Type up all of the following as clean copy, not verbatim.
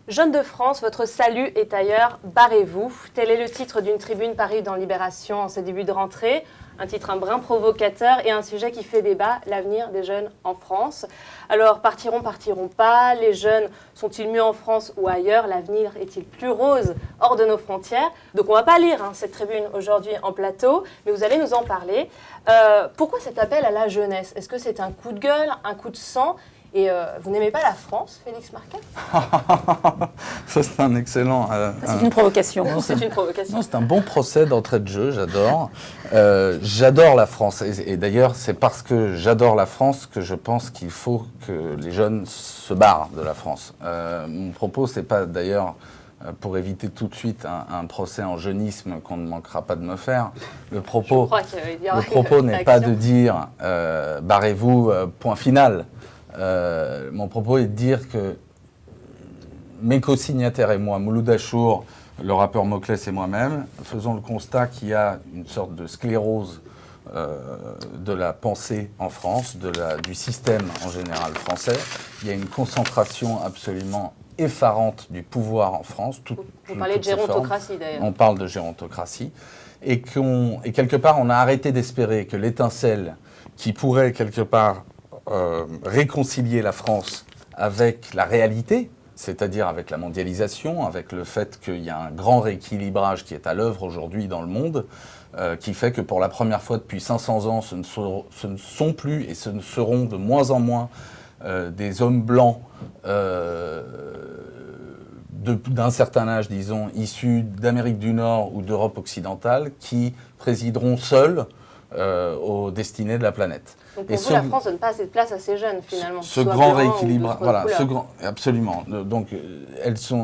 Jeunes de France, votre salut est ailleurs, barrez-vous. Tel est le titre d'une tribune parue dans Libération en ce début de rentrée. Un titre un brin provocateur et un sujet qui fait débat, l'avenir des jeunes en France. Alors, partiront pas? Les jeunes sont-ils mieux en France ou ailleurs? L'avenir est-il plus rose hors de nos frontières? Donc, on ne va pas lire cette tribune aujourd'hui en plateau, mais vous allez nous en parler. Pourquoi cet appel à la jeunesse? Est-ce que c'est un coup de gueule, un coup de sang? Et vous n'aimez pas la France, Félix Marquet? Ça, c'est un excellent... c'est une provocation. Non, c'est une provocation. Non, c'est un bon procès d'entrée de jeu, j'adore. J'adore la France. Et d'ailleurs, c'est parce que j'adore la France que je pense qu'il faut que les jeunes se barrent de la France. Mon propos, c'est pas d'ailleurs... pour éviter tout de suite un procès en jeunisme qu'on ne manquera pas de me faire. Le propos n'est pas de dire barrez-vous, point final. Mon propos est de dire que mes co-signataires et moi, Mouloud Achour, le rappeur Moclès et moi-même, faisons le constat qu'il y a une sorte de sclérose de la pensée en France, du système en général français. Il y a une concentration absolument effarante du pouvoir en France. Vous parlez de gérontocratie d'ailleurs. On parle de gérontocratie. Et quelque part, on a arrêté d'espérer que l'étincelle qui pourrait quelque part réconcilier la France avec la réalité, c'est-à-dire avec la mondialisation, avec le fait qu'il y a un grand rééquilibrage qui est à l'œuvre aujourd'hui dans le monde, qui fait que pour la première fois depuis 500 ans, ce ne sont plus et ce ne seront de moins en moins des hommes blancs d'un certain âge, disons, issus d'Amérique du Nord ou d'Europe occidentale, qui présideront seuls aux destinées de la planète. Donc pour vous, la France donne pas assez de place à ces jeunes, finalement. Ce grand rééquilibrage, voilà, absolument. Donc,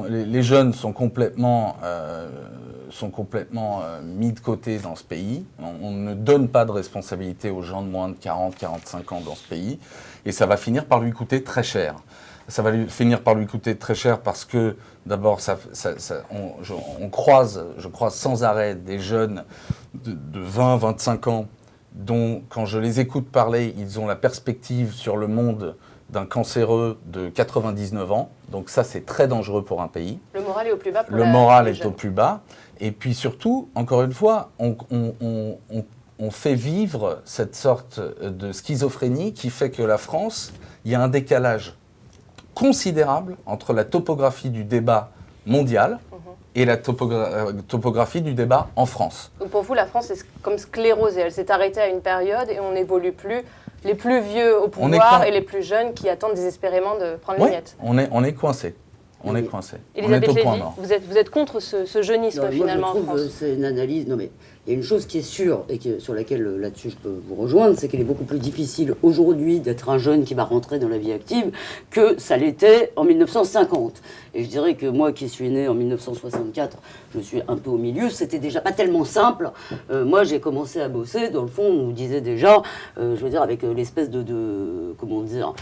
les jeunes sont complètement mis de côté dans ce pays. On ne donne pas de responsabilité aux gens de moins de 40, 45 ans dans ce pays. Et ça va finir par lui coûter très cher. Ça va finir par lui coûter très cher parce que, d'abord, on croise, je crois, sans arrêt des jeunes de 20, 25 ans dont, quand je les écoute parler, ils ont la perspective sur le monde d'un cancéreux de 99 ans. Donc ça, c'est très dangereux pour un pays. Le moral est au plus bas pour Le moral est au plus bas. Et puis surtout, encore une fois, on fait vivre cette sorte de schizophrénie qui fait que la France, il y a un décalage considérable entre la topographie du débat mondial et la topographie du débat en France. Donc pour vous, la France est comme sclérosée. Elle s'est arrêtée à une période et on n'évolue plus. Les plus vieux au pouvoir et les plus jeunes qui attendent désespérément de prendre les miettes. On est coincé. On est coincé. Elisabeth Lévy, vous êtes contre ce jeunisme finalement en France. Moi, je trouve c'est une analyse. Non, mais il y a une chose qui est sûre et sur laquelle là-dessus je peux vous rejoindre, c'est qu'il est beaucoup plus difficile aujourd'hui d'être un jeune qui va rentrer dans la vie active que ça l'était en 1950. Et je dirais que moi qui suis né en 1964, je suis un peu au milieu, c'était déjà pas tellement simple. Moi j'ai commencé à bosser, dans le fond on nous disait déjà, je veux dire avec l'espèce comment dire,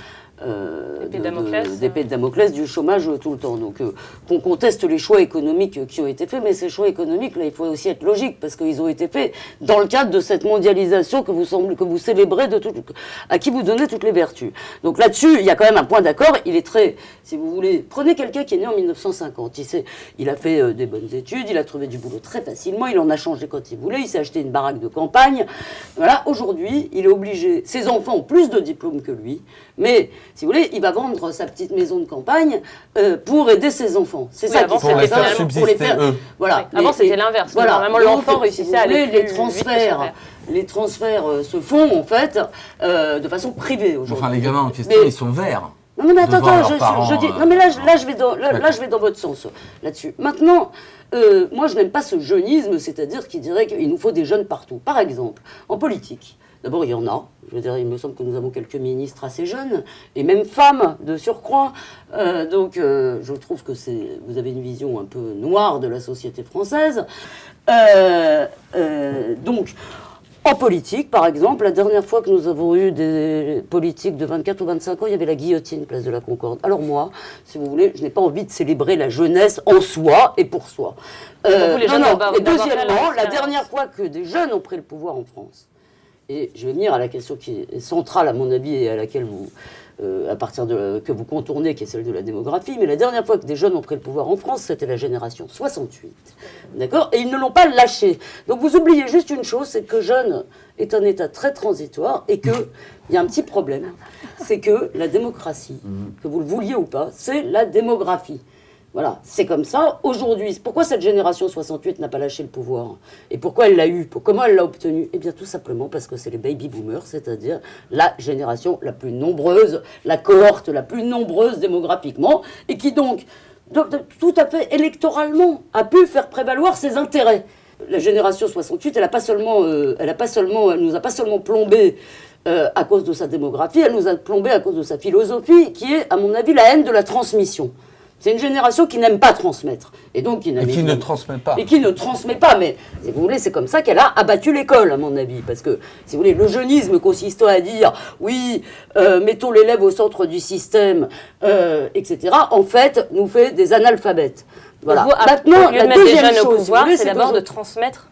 d'épée de Damoclès du chômage tout le temps. Donc qu'on conteste les choix économiques qui ont été faits, mais ces choix économiques là il faut aussi être logique parce qu'ils ont été faits dans le cadre de cette mondialisation que vous célébrez, à qui vous donnez toutes les vertus. Donc là-dessus il y a quand même un point d'accord. Il est très, si vous voulez, prenez quelqu'un qui est né en 1950, il a fait des bonnes études, il a trouvé du boulot très facilement, il en a changé quand il voulait, il s'est acheté une baraque de campagne. Voilà, aujourd'hui il est obligé, ses enfants ont plus de diplômes que lui, mais si vous voulez, il va vendre sa petite maison de campagne pour aider ses enfants. C'est ça qu'il faut les faire subsister eux. Voilà. Oui, avant, c'était l'inverse. Voilà. Normalement, l'enfant réussissait à aller les transferts se font, en fait, de façon privée aujourd'hui. Enfin, les gamins en question, ils sont verts. Non, mais attends, je dis... Non, mais là, je vais dans votre sens, là-dessus. Maintenant, moi, je n'aime pas ce jeunisme, c'est-à-dire qui dirait qu'il nous faut des jeunes partout. Par exemple, en politique. D'abord, il y en a. Je veux dire, il me semble que nous avons quelques ministres assez jeunes, et même femmes de surcroît. Donc, je trouve que vous avez une vision un peu noire de la société française. Donc, en politique, par exemple, la dernière fois que nous avons eu des politiques de 24 ou 25 ans, il y avait la guillotine, place de la Concorde. Alors moi, si vous voulez, je n'ai pas envie de célébrer la jeunesse en soi et pour soi. Et deuxièmement, la dernière fois que des jeunes ont pris le pouvoir en France, et je vais venir à la question qui est centrale à mon avis et à laquelle à partir que vous contournez, qui est celle de la démographie, mais la dernière fois que des jeunes ont pris le pouvoir en France, c'était la génération 68. D'accord ? Et ils ne l'ont pas lâché. Donc vous oubliez juste une chose, c'est que jeune est un état très transitoire et qu'il y a un petit problème, c'est que la démocratie, que vous le vouliez ou pas, c'est la démographie. Voilà, c'est comme ça. Aujourd'hui, pourquoi cette génération 68 n'a pas lâché le pouvoir? Et pourquoi elle l'a eu? Comment elle l'a obtenu? Eh bien, tout simplement parce que c'est les baby-boomers, c'est-à-dire la génération la plus nombreuse, la cohorte la plus nombreuse démographiquement, et qui donc, tout à fait électoralement, a pu faire prévaloir ses intérêts. La génération 68, elle nous a pas seulement plombé à cause de sa démographie, elle nous a plombé à cause de sa philosophie, qui est, à mon avis, la haine de la transmission. C'est une génération qui n'aime pas transmettre. Et donc qui ne transmet pas. Et qui ne transmet pas. Mais si vous voulez, c'est comme ça qu'elle a abattu l'école, à mon avis. Parce que, si vous voulez, le jeunisme consistant à dire, oui, mettons l'élève au centre du système, etc., en fait, nous fait des analphabètes. Voilà. Maintenant, la deuxième chose, au pouvoir, c'est d'abord de transmettre.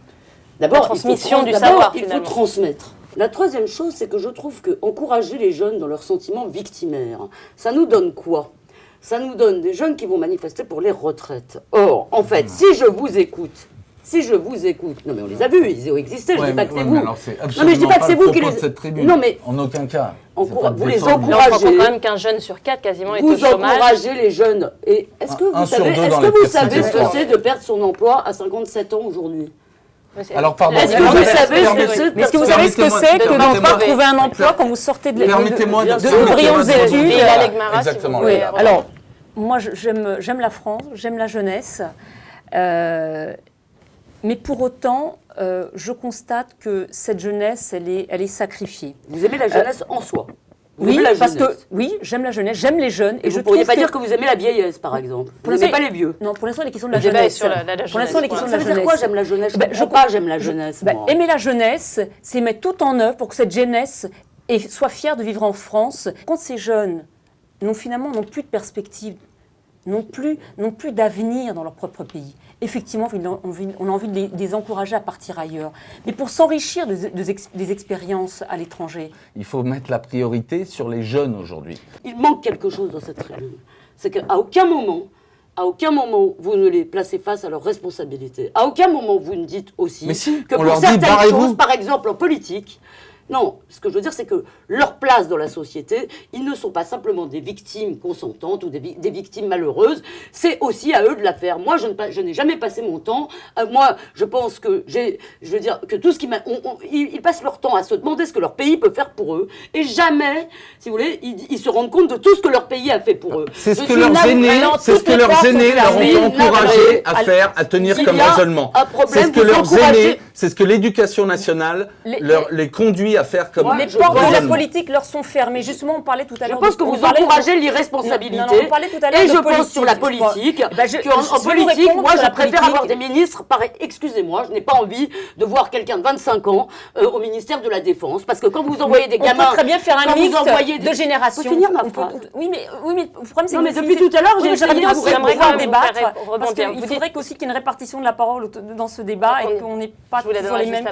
D'abord, la transmission du savoir, il faut transmettre. La troisième chose, c'est que je trouve qu'encourager les jeunes dans leurs sentiments victimaires, ça nous donne quoi ? Ça nous donne des jeunes qui vont manifester pour les retraites. Or, en fait, si je vous écoute, non mais on les a vus, ils ont existé, je ne dis pas que c'est vous. Non mais je dis pas que c'est vous qui les... de cette tribune. Non mais en aucun cas. Vous les encouragez. On quand même qu'un jeune sur 4 quasiment est au chômage. Vous encouragez les jeunes. Et est-ce que vous savez ce que c'est de perdre son emploi à 57 ans aujourd'hui? Alors, pardon. Est-ce que vous savez ce que c'est que de ne pas trouver un emploi quand vous sortez de brillantes études? Exactement. Alors, moi, j'aime la France, j'aime la jeunesse. Mais pour autant, je constate que cette jeunesse, elle est sacrifiée. Vous aimez la jeunesse en soi? Oui, j'aime la jeunesse, j'aime les jeunes. Et vous ne pourriez pas dire que vous aimez la vieillesse, par exemple. Vous n'aimez pas les vieux. Non, pour l'instant, les questions de la jeunesse. Pour l'instant, les questions de la jeunesse. Ça veut dire quoi, j'aime la jeunesse? Je ne comprends pas, j'aime la jeunesse. Aimer la jeunesse, c'est mettre tout en œuvre pour que cette jeunesse soit fière de vivre en France. Quand ces jeunes n'ont plus de perspective, n'ont plus d'avenir dans leur propre pays, effectivement, on a envie de les encourager à partir ailleurs. Mais pour s'enrichir des expériences à l'étranger. Il faut mettre la priorité sur les jeunes aujourd'hui. Il manque quelque chose dans cette tribune. C'est qu'à aucun moment, vous ne les placez face à leurs responsabilités. À aucun moment, vous ne dites aussi que pour certaines choses, par exemple en politique, non, ce que je veux dire, c'est que leur place dans la société, ils ne sont pas simplement des victimes consentantes ou des victimes malheureuses, c'est aussi à eux de la faire. Moi, je n'ai jamais passé mon temps. Moi, je pense que tout ce qui ils passent leur temps à se demander ce que leur pays peut faire pour eux, et jamais, si vous voulez, ils se rendent compte de tout ce que leur pays a fait pour eux. C'est ce que leurs aînés leur ont encouragé à faire, à tenir comme raisonnement. C'est ce que leurs aînés, c'est ce que l'éducation nationale les conduit à faire comme les portes de la politique leur sont fermées. Justement, on parlait tout à l'heure. Je pense que vous encouragez l'irresponsabilité. Et je pense sur la politique. En politique, moi, je préfère avoir des ministres. Excusez-moi, je n'ai pas envie de voir quelqu'un de 25 ans au ministère de la Défense. Parce que quand vous envoyez des gamins. On peut très bien faire un mix de générations. Faut finir ma phrase. Oui, mais le problème, c'est que. Non, mais depuis tout à l'heure, j'ai essayé de vous débattre. Parce qu'il faudrait aussi qu'il y ait une répartition de la parole dans ce débat et qu'on n'ait pas toujours les mêmes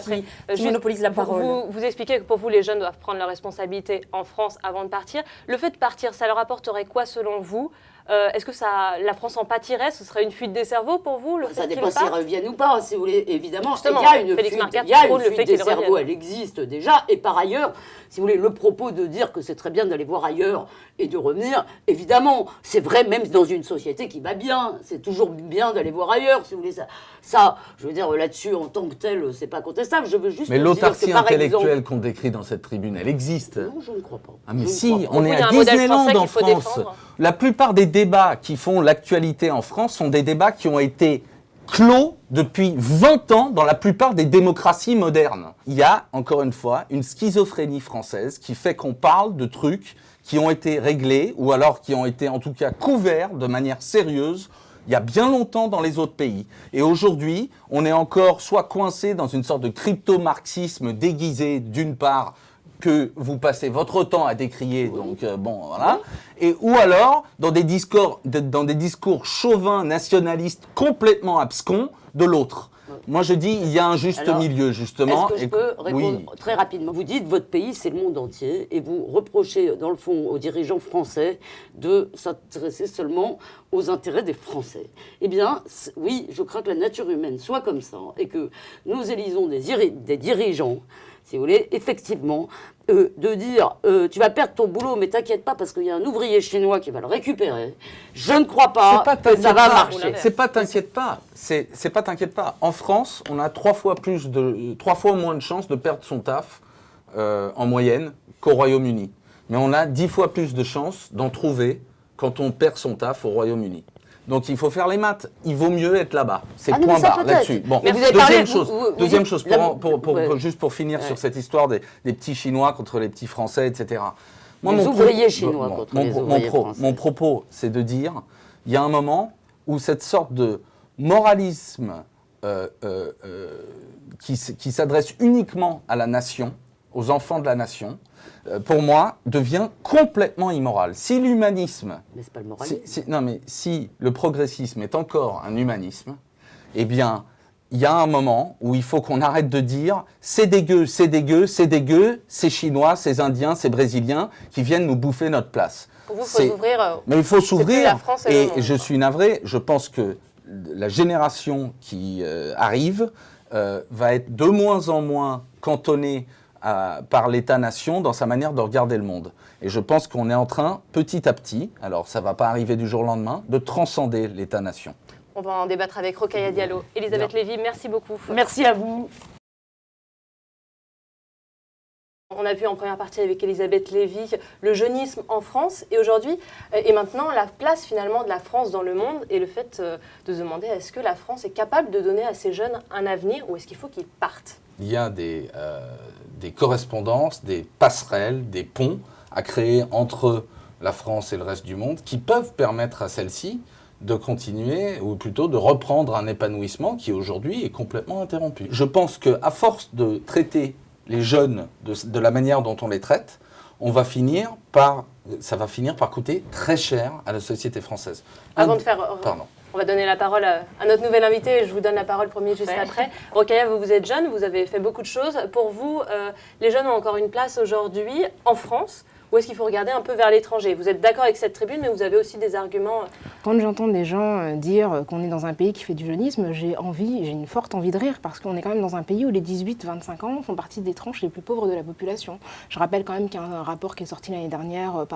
qui monopolisent la parole. Vous expliquez que pour vous, les jeunes doivent prendre leurs responsabilités en France avant de partir. Le fait de partir, ça leur apporterait quoi selon vous ? Est-ce que la France en pâtirait? Ce serait une fuite des cerveaux pour vous? Ça dépend s'ils reviennent ou pas, si vous voulez. Évidemment, il y a une fuite des cerveaux, elle existe déjà. Et par ailleurs, si vous voulez, le propos de dire que c'est très bien d'aller voir ailleurs et de revenir, évidemment, c'est vrai même dans une société qui va bien. C'est toujours bien d'aller voir ailleurs, si vous voulez. Ça, je veux dire, là-dessus, en tant que tel, c'est pas contestable. Je veux juste mais l'autarcie intellectuelle qu'on décrit dans cette tribune, elle existe. Non, je ne crois pas. Ah mais si, on est à Disneyland en France. La plupart des débats qui font l'actualité en France sont des débats qui ont été clos depuis 20 ans dans la plupart des démocraties modernes. Il y a, encore une fois, une schizophrénie française qui fait qu'on parle de trucs qui ont été réglés ou alors qui ont été en tout cas couverts de manière sérieuse il y a bien longtemps dans les autres pays. Et aujourd'hui, on est encore soit coincé dans une sorte de crypto-marxisme déguisé d'une part que vous passez votre temps à décrier, donc voilà, et ou alors dans des discours chauvins nationalistes complètement abscons de l'autre. Moi, je dis il y a un juste Alors, milieu, justement. Est-ce que je peux répondre très rapidement? Vous dites votre pays, c'est le monde entier, et vous reprochez, dans le fond, aux dirigeants français de s'intéresser seulement aux intérêts des Français. Eh bien, oui, je crains que la nature humaine soit comme ça, et que nous élisons des dirigeants, si vous voulez, effectivement, de dire tu vas perdre ton boulot, mais t'inquiète pas parce qu'il y a un ouvrier chinois qui va le récupérer. Je ne crois pas que ça va marcher. C'est pas t'inquiète pas. C'est pas t'inquiète pas. En France, on a 3 fois moins de chances de perdre son taf en moyenne qu'au Royaume-Uni. Mais on a 10 fois plus de chances d'en trouver quand on perd son taf au Royaume-Uni. Donc il faut faire les maths. Il vaut mieux être là-bas. C'est point barre là-dessus. Bon, mais vous avez parlé, deuxième chose, juste pour finir sur cette histoire des petits Chinois contre les petits Français, etc. Moi, les ouvriers chinois contre les ouvriers français. Mon propos, c'est de dire, il y a un moment où cette sorte de moralisme qui s'adresse uniquement à la nation, aux enfants de la nation, pour moi, devient complètement immoral. Si l'humanisme... Mais c'est pas le moralisme. Si le progressisme est encore un humanisme, eh bien, il y a un moment où il faut qu'on arrête de dire « c'est dégueu, c'est dégueu, c'est dégueu, c'est chinois, c'est indiens, c'est brésiliens qui viennent nous bouffer notre place ». Pour vous, il faut s'ouvrir. Mais il faut s'ouvrir. Et je suis navré, je pense que la génération qui arrive va être de moins en moins cantonnée par l'État-nation dans sa manière de regarder le monde. Et je pense qu'on est en train, petit à petit, alors ça ne va pas arriver du jour au lendemain, de transcender l'État-nation. On va en débattre avec Rokhaya Diallo. Elisabeth Lévy, merci beaucoup. Merci à vous. On a vu en première partie avec Elisabeth Lévy le jeunisme en France et aujourd'hui, et maintenant la place finalement de la France dans le monde et le fait de se demander est-ce que la France est capable de donner à ces jeunes un avenir ou est-ce qu'il faut qu'ils partent? Il y a des correspondances, des passerelles, des ponts à créer entre la France et le reste du monde qui peuvent permettre à celle-ci de continuer, ou plutôt de reprendre un épanouissement qui aujourd'hui est complètement interrompu. Je pense qu'à force de traiter les jeunes de la manière dont on les traite, ça va finir par coûter très cher à la société française. Avant de faire... On va donner la parole à notre nouvel invité et je vous donne la parole premier juste après. Rokhaya, vous êtes jeune, vous avez fait beaucoup de choses. Pour vous, les jeunes ont encore une place aujourd'hui en France ou est-ce qu'il faut regarder un peu vers l'étranger? Vous êtes d'accord avec cette tribune, mais vous avez aussi des arguments. Quand j'entends des gens dire qu'on est dans un pays qui fait du jeunisme, j'ai une forte envie de rire parce qu'on est quand même dans un pays où les 18-25 ans font partie des tranches les plus pauvres de la population. Je rappelle quand même qu'il y a un rapport qui est sorti l'année dernière,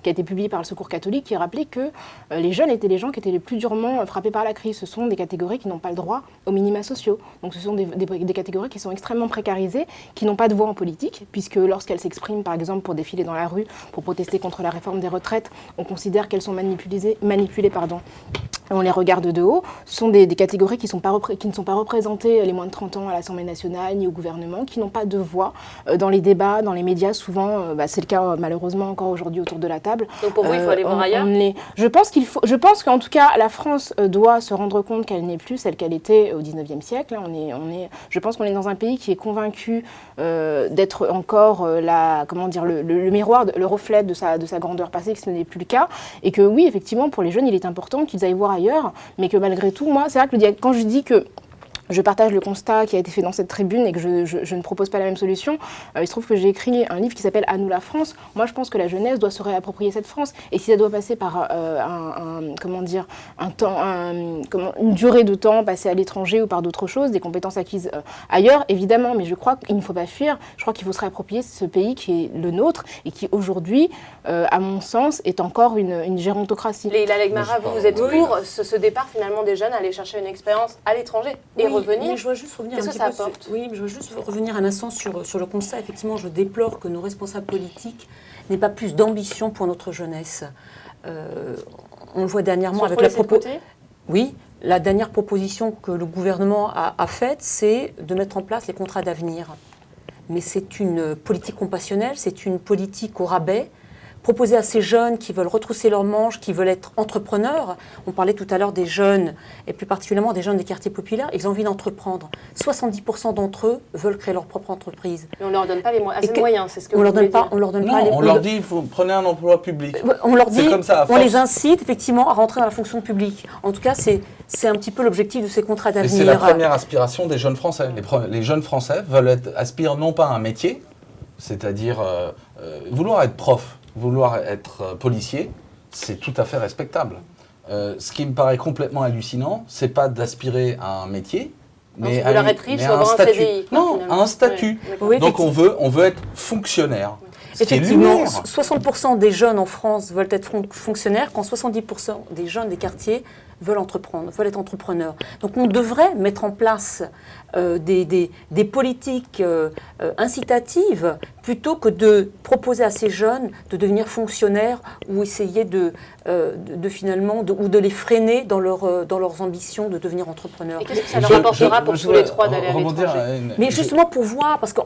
qui a été publié par le Secours catholique, qui rappelait que les jeunes étaient les gens qui étaient les plus durement frappés par la crise. Ce sont des catégories qui n'ont pas le droit aux minima sociaux. Donc ce sont des catégories qui sont extrêmement précarisées, qui n'ont pas de voix en politique, puisque lorsqu'elles s'expriment par exemple pour défiler dans la rue, pour protester contre la réforme des retraites, on considère qu'elles sont manipulées, on les regarde de haut. Ce sont des catégories qui ne sont pas représentées les moins de 30 ans à l'Assemblée nationale ni au gouvernement, qui n'ont pas de voix dans les débats, dans les médias. Souvent, c'est le cas malheureusement encore aujourd'hui autour de la table. Donc pour vous, il faut aller voir ailleurs. Je pense qu'en tout cas, la France doit se rendre compte qu'elle n'est plus celle qu'elle était au 19e siècle. Je pense qu'on est dans un pays qui est convaincu d'être encore le miroir, le reflet de sa grandeur passée, que ce n'est plus le cas. Et que oui, effectivement, pour les jeunes, il est important qu'ils aillent voir ailleurs, mais que malgré tout, moi, c'est vrai que quand je dis que je partage le constat qui a été fait dans cette tribune et que je ne propose pas la même solution. Il se trouve que j'ai écrit un livre qui s'appelle « À nous la France ». Moi, je pense que la jeunesse doit se réapproprier cette France. Et si ça doit passer par une durée de temps passée à l'étranger ou par d'autres choses, des compétences acquises ailleurs, évidemment. Mais je crois qu'il ne faut pas fuir. Je crois qu'il faut se réapproprier ce pays qui est le nôtre et qui, aujourd'hui, à mon sens, est encore une gérontocratie. Leïla Legmara, vous êtes pour ce départ finalement des jeunes à aller chercher une expérience à l'étranger et revenir. Mais je dois juste revenir revenir un instant sur le constat. Effectivement, je déplore que nos responsables politiques n'aient pas plus d'ambition pour notre jeunesse. On le voit dernièrement avec la dernière proposition que le gouvernement a faite, c'est de mettre en place les contrats d'avenir. Mais c'est une politique compassionnelle, c'est une politique au rabais, proposer à ces jeunes qui veulent retrousser leurs manches, qui veulent être entrepreneurs. On parlait tout à l'heure des jeunes, et plus particulièrement des jeunes des quartiers populaires, ils ont envie d'entreprendre. 70% d'entre eux veulent créer leur propre entreprise. Mais on ne leur donne pas les moyens, c'est ce que On vous leur donne voulez pas, dire. on leur donne Non, pas les on leur dit, prenez un emploi public. On leur dit, C'est comme ça, à on force. les incite effectivement à rentrer dans la fonction publique. En tout cas, c'est un petit peu l'objectif de ces contrats Et d'avenir. c'est la première aspiration des jeunes Français. Les jeunes Français aspirent non pas à un métier, c'est-à-dire vouloir être prof, vouloir être policier, c'est tout à fait respectable. Ce qui me paraît complètement hallucinant, c'est pas d'aspirer à un métier, mais si vous leur êtes riche, mais faut avoir un statut. CDI, quoi, Non, finalement. un statut. Ouais, Oui, Donc on veut être fonctionnaire. Ce qui est Effectivement, lunaire. 60% des jeunes en France veulent être fonctionnaires, quand 70% des jeunes des quartiers veulent entreprendre, veulent être entrepreneurs. Donc on devrait mettre en place des politiques incitatives plutôt que de proposer à ces jeunes de devenir fonctionnaires ou essayer ou de les freiner dans leurs ambitions de devenir entrepreneurs. Et qu'est-ce que ça leur apportera pour tous les trois d'aller à rebondir l'étranger? Mais justement pour voir, parce qu'on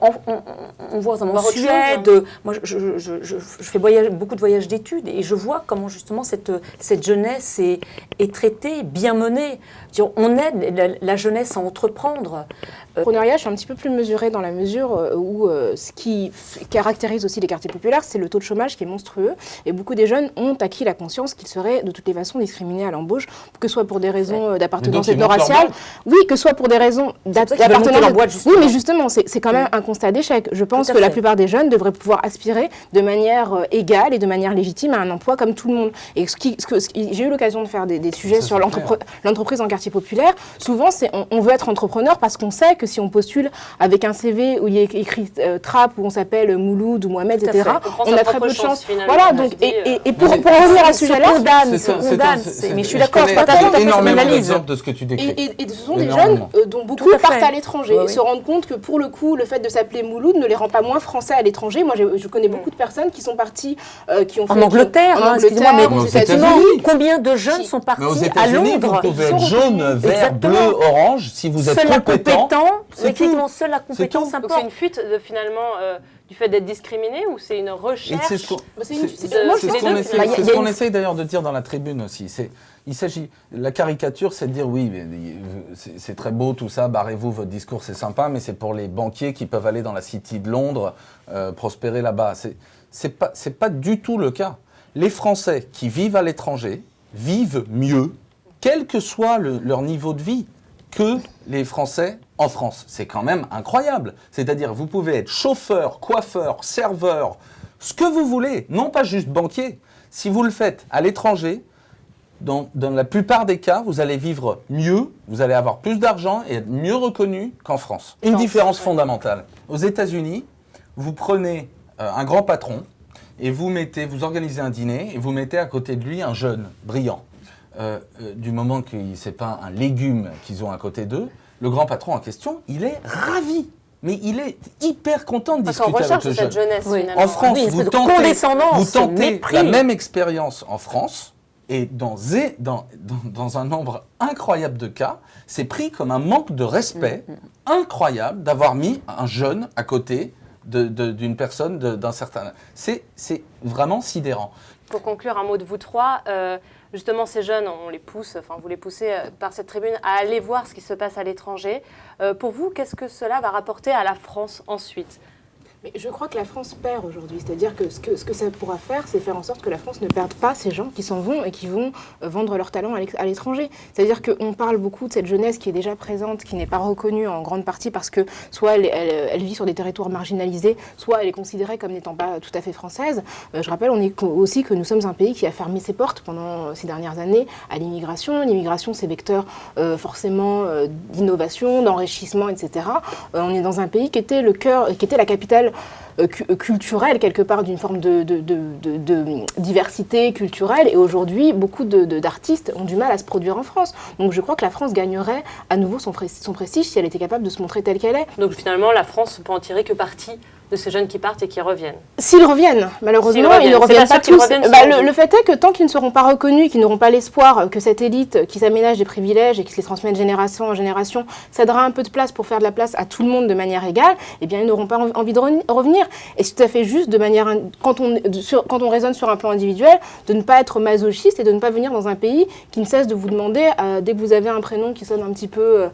voit en Voir autre chose, Suède, moi je fais beaucoup de voyages d'études et je vois comment justement cette jeunesse est traitée, bien menée. On aide la jeunesse à entreprendre. L'entrepreneuriat, je suis un petit peu plus mesurée dans la mesure où ce qui caractérise aussi les quartiers populaires, c'est le taux de chômage qui est monstrueux. Et beaucoup des jeunes ont acquis la conscience qu'ils seraient de toutes les façons discriminés à l'embauche, que ce soit pour des raisons d'appartenance Mais donc, ils montent leur ethno-raciale. boîte. Oui, que ce soit pour des raisons pour ça qu'ils veulent monter leur boîte, justement. Oui, mais justement, c'est quand même un constat d'échec. Je pense Tout à que la fait. plupart des jeunes devraient pouvoir aspirer de manière égale et de manière légitime à un emploi comme tout le monde. Et j'ai eu l'occasion de faire des sujets Ça, sur c'est clair. l'entreprise en quartier populaire. Souvent, on veut être entrepreneur parce qu'on sait que si on postule avec un CV où il y a écrit Trapp, où on s'appelle Mouloud ou Mohamed, Tout à etc., fait. prend on sa a très propre peu de chance, chance. finalement. Voilà, On donc, se dit, et pour mais- en revenir à ce sujet-là, condamne, C'est mais je suis je d'accord, connais je partage tout à fait cette énormément analyse. d'exemples de ce que tu décris. et ce sont des jeunes Énormément. dont beaucoup Tout à fait. partent à l'étranger Ouais, et oui. se rendent compte que pour le coup, le fait de s'appeler Mouloud ne les rend pas moins français à l'étranger. Moi, je connais beaucoup de personnes qui sont parties, qui ont fait... En Angleterre, en excusez-moi, mais aux aux États-Unis. États-Unis. Combien de jeunes sont Mais aux partis à États-Unis, vous Londres pouvez Ils être sont jaune, reconnus. vert, Exactement. bleu, orange, si vous êtes Seule la compétent. compétence, c'est effectivement, tout. seule la C'est compétence tout. Donc importe. c'est une fuite finalement du fait d'être discriminé ou c'est une Et recherche? c'est ce qu'on C'est une- c'est- c'est- moi, c'est je ce pense qu'on que- essaie, Bah, il y a c'est ce qu'on une- essaye d'ailleurs de dire dans la tribune aussi. Il s'agit, la caricature, c'est de dire oui, mais c'est très beau tout ça, barrez-vous, votre discours c'est sympa, mais c'est pour les banquiers qui peuvent aller dans la City de Londres, prospérer là-bas. C'est pas du tout le cas. Les Français qui vivent à l'étranger vivent mieux, quel que soit leur niveau de vie, que les Français en France. C'est quand même incroyable. C'est-à-dire, vous pouvez être chauffeur, coiffeur, serveur, ce que vous voulez, non pas juste banquier. Si vous le faites à l'étranger, dans la plupart des cas, vous allez vivre mieux, vous allez avoir plus d'argent et être mieux reconnu qu'en France. Une différence fondamentale. Aux États-Unis, vous prenez un grand patron et vous organisez un dîner et vous mettez à côté de lui un jeune, brillant. Du moment que c'est pas un légume qu'ils ont à côté d'eux, le grand patron en question, il est ravi. Mais il est hyper content de Parce qu'on discuter avec recherche le cette jeune. jeunesse Oui. finalement. En France, Oui, une vous espèce de condescendance, tentez mépris. la même expérience en France, et dans un nombre incroyable de cas, c'est pris comme un manque de respect incroyable d'avoir mis un jeune à côté d'une personne d'un certain... C'est vraiment sidérant. Pour conclure, un mot de vous trois. Justement, ces jeunes, on les pousse, enfin vous les poussez par cette tribune à aller voir ce qui se passe à l'étranger. Pour vous, qu'est-ce que cela va rapporter à la France ensuite ? Mais je crois que la France perd aujourd'hui. C'est-à-dire que ce que ça pourra faire, c'est faire en sorte que la France ne perde pas ces gens qui s'en vont et qui vont vendre leur talent à l'étranger. C'est-à-dire qu'on parle beaucoup de cette jeunesse qui est déjà présente, qui n'est pas reconnue en grande partie parce que soit elle vit sur des territoires marginalisés, soit elle est considérée comme n'étant pas tout à fait française. Je rappelle aussi que nous sommes un pays qui a fermé ses portes pendant ces dernières années à l'immigration. L'immigration, c'est vecteur forcément d'innovation, d'enrichissement, etc. On est dans un pays qui était la capitale culturelle, quelque part, d'une forme de diversité culturelle. Et aujourd'hui, beaucoup d'artistes ont du mal à se produire en France. Donc je crois que la France gagnerait à nouveau son prestige si elle était capable de se montrer telle qu'elle est. Donc finalement, la France peut en tirer que parti de ces jeunes qui partent et qui reviennent. S'ils reviennent, malheureusement, ils ne C'est reviennent pas pas sûr qu'ils tous. reviennent, Bah, sinon- le fait est que tant qu'ils ne seront pas reconnus, qu'ils n'auront pas l'espoir que cette élite qui s'aménage des privilèges et qui se les transmet de génération en génération cédera un peu de place pour faire de la place à tout le monde de manière égale, eh bien, ils n'auront pas envie de revenir. Et c'est tout à fait juste, de manière, quand on raisonne sur un plan individuel, de ne pas être masochiste et de ne pas venir dans un pays qui ne cesse de vous demander, dès que vous avez un prénom qui sonne un petit peu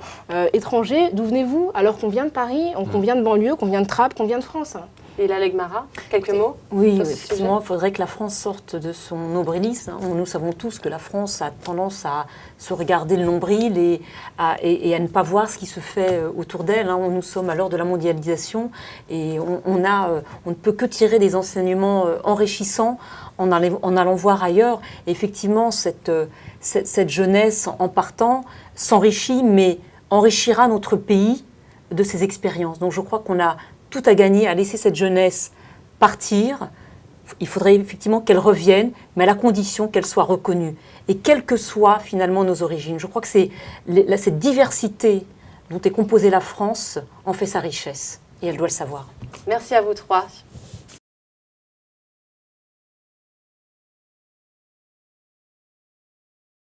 étranger, d'où venez-vous? Alors qu'on vient de Paris, qu'on vient de banlieue, qu'on vient de Trappes, qu'on vient de France. Et la Legmara, quelques mots Oui, sur ce effectivement, il faudrait que la France sorte de son nombrilisme. Nous savons tous que la France a tendance à se regarder le nombril et à ne pas voir ce qui se fait autour d'elle. Nous sommes à l'heure de la mondialisation et on ne peut que tirer des enseignements enrichissants en allant voir ailleurs. Et effectivement, cette jeunesse, en partant, s'enrichit, mais enrichira notre pays de ses expériences. Donc je crois qu'on a tout à gagner à laisser cette jeunesse partir. Il faudrait effectivement qu'elle revienne, mais à la condition qu'elle soit reconnue. Et quelles que soient finalement nos origines. Je crois que cette diversité dont est composée la France en fait sa richesse. Et elle doit le savoir. Merci à vous trois.